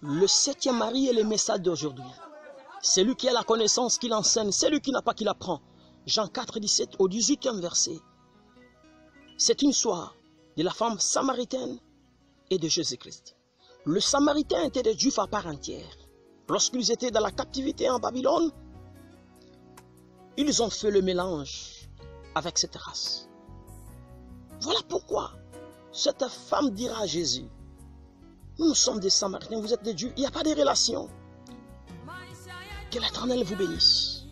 Le septième mari est le message d'aujourd'hui. C'est lui qui a la connaissance, qui l'enseigne. C'est lui qui n'a pas, qui l'apprend. Jean 4, 17 au 18e verset. C'est une histoire de la femme samaritaine et de Jésus-Christ. Le Samaritain était des Juifs à part entière. Lorsqu'ils étaient dans la captivité en Babylone, ils ont fait le mélange avec cette race. Voilà pourquoi cette femme dira à Jésus, nous sommes des Samaritains, vous êtes des Juifs, il n'y a pas de relation. Que l'Éternel vous bénisse.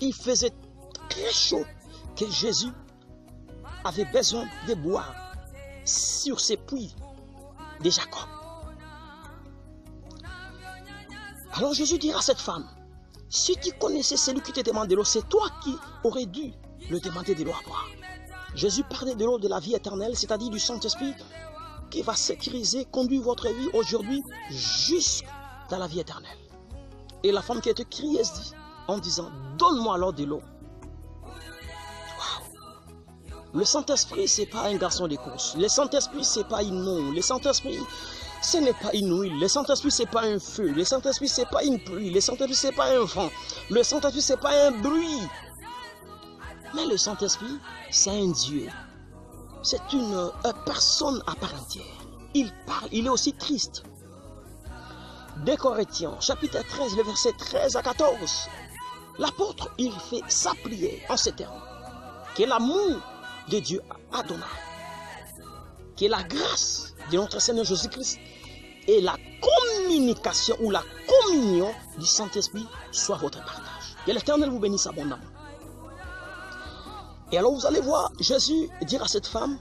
Il faisait très chaud que Jésus avait besoin de boire sur ces puits de Jacob. Alors Jésus dira à cette femme, si tu connaissais celui qui te demande de l'eau, c'est toi qui aurais dû le demander de l'eau à boire. Jésus parlait de l'eau de la vie éternelle, c'est-à-dire du Saint-Esprit qui va sécuriser, conduire votre vie aujourd'hui jusqu'à la vie éternelle. Et la femme qui était crieuse dit, en disant, donne-moi alors de l'eau. Wow. Le Saint-Esprit, ce n'est pas un garçon de course. Le Saint-Esprit, ce n'est pas une eau. Le Saint-Esprit, ce n'est pas une huile. Le Saint-Esprit, ce n'est pas un feu. Le Saint-Esprit, ce n'est pas une pluie. Le Saint-Esprit, ce n'est pas un vent. Le Saint-Esprit, ce n'est pas un bruit. Mais le Saint-Esprit, c'est un Dieu. C'est une personne à part entière. Il parle, il est aussi triste. 2 Corinthiens, chapitre 13, le verset 13 à 14. L'apôtre, il fait sa prière en ces termes. Que l'amour de Dieu Adonai, que la grâce de notre Seigneur Jésus-Christ et la communication ou la communion du Saint-Esprit soit votre partage. Que l'Éternel vous bénisse abondamment. Et alors vous allez voir Jésus dire à cette femme,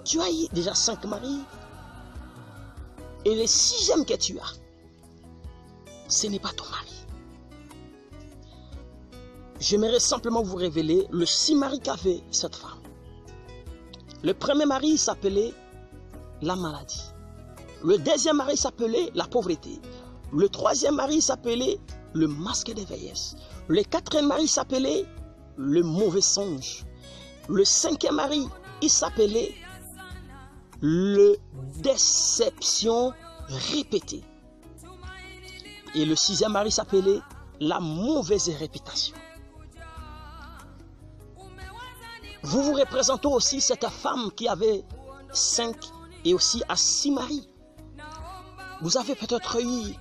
tu as eu déjà 5 maris et le 6e que tu as, ce n'est pas ton mari. J'aimerais simplement vous révéler le 6 maris qu'avait cette femme. Le premier mari s'appelait la maladie. Le deuxième mari s'appelait la pauvreté. Le troisième mari s'appelait le masque de vieillesse. Le quatrième mari s'appelait le mauvais songe. Le 5e mari, il s'appelait le déception répétée. Et le 6e mari s'appelait la mauvaise réputation. Vous vous représentez aussi cette femme qui avait 5 et aussi à 6 maris. Vous avez peut-être eu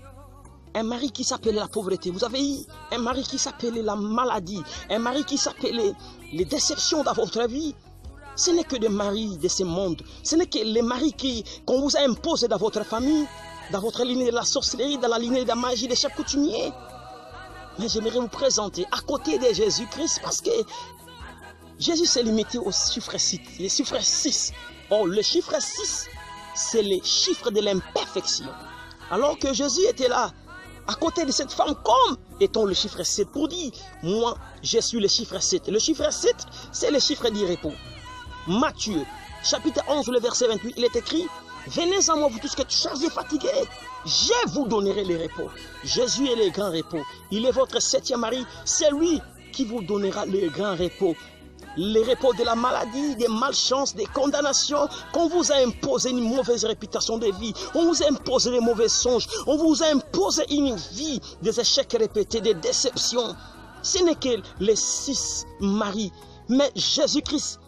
un mari qui s'appelait la pauvreté. Vous avez eu un mari qui s'appelait la maladie. Un mari qui s'appelait les déceptions dans votre vie. Ce n'est que des maris de ce monde. Ce n'est que les maris qu'on vous a imposés dans votre famille, dans votre lignée de la sorcellerie, dans la lignée de la magie, des chefs coutumiers. Mais j'aimerais vous présenter à côté de Jésus-Christ parce que Jésus s'est limité au chiffre 6. Le chiffre 6. Or, le chiffre 6, c'est le chiffre de l'imperfection. Alors que Jésus était là, à côté de cette femme, comme étant le chiffre 7, pour dire, moi, je suis le chiffre 7. Le chiffre 7, c'est le chiffre du repos. Matthieu, chapitre 11, le verset 28, il est écrit, venez à moi, vous tous qui êtes chargés, fatigués, je vous donnerai le repos. Jésus est le grand repos. Il est votre 7e mari. C'est lui qui vous donnera le grand repos. Les repos de la maladie, des malchances, des condamnations, qu'on vous a imposé une mauvaise réputation de vie, on vous a imposé des mauvais songes, on vous a imposé une vie des échecs répétés, des déceptions. Ce n'est que les 6 maris, mais Jésus-Christ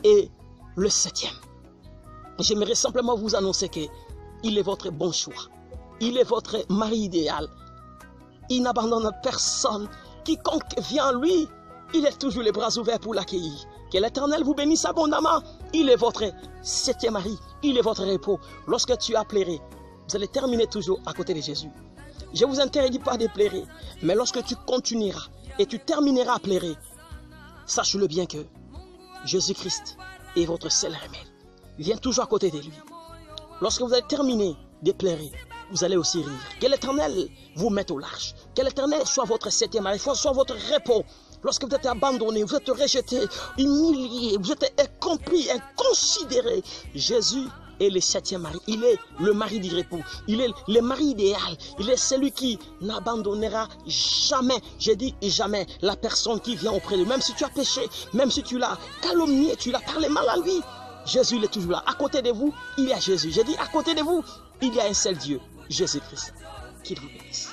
est le 7e. J'aimerais simplement vous annoncer qu'il est votre bon choix. Il est votre mari idéal. Il n'abandonne personne. Quiconque vient à lui, il est toujours les bras ouverts pour l'accueillir. Que l'Éternel vous bénisse abondamment. Il est votre 7e mari. Il est votre repos. Lorsque tu as pleuré, vous allez terminer toujours à côté de Jésus. Je ne vous interdis pas de pleurer. Mais lorsque tu continueras et tu termineras à pleurer, sache-le bien que Jésus-Christ est votre seul remède. Viens toujours à côté de lui. Lorsque vous allez terminer de pleurer, vous allez aussi rire. Que l'Éternel vous mette au large. Que l'Éternel soit votre 7e mari, soit votre repos. Lorsque vous êtes abandonné, vous êtes rejeté, humilié, vous êtes incompris, inconsidéré, Jésus est le 7e mari. Il est le mari du repos. Il est le mari idéal. Il est celui qui n'abandonnera jamais, je dis jamais, la personne qui vient auprès de lui. Même si tu as péché, même si tu l'as calomnié, tu l'as parlé mal à lui, Jésus il est toujours là. À côté de vous, il y a Jésus. J'ai dit à côté de vous, il y a un seul Dieu, Jésus-Christ. Qu'il vous bénisse.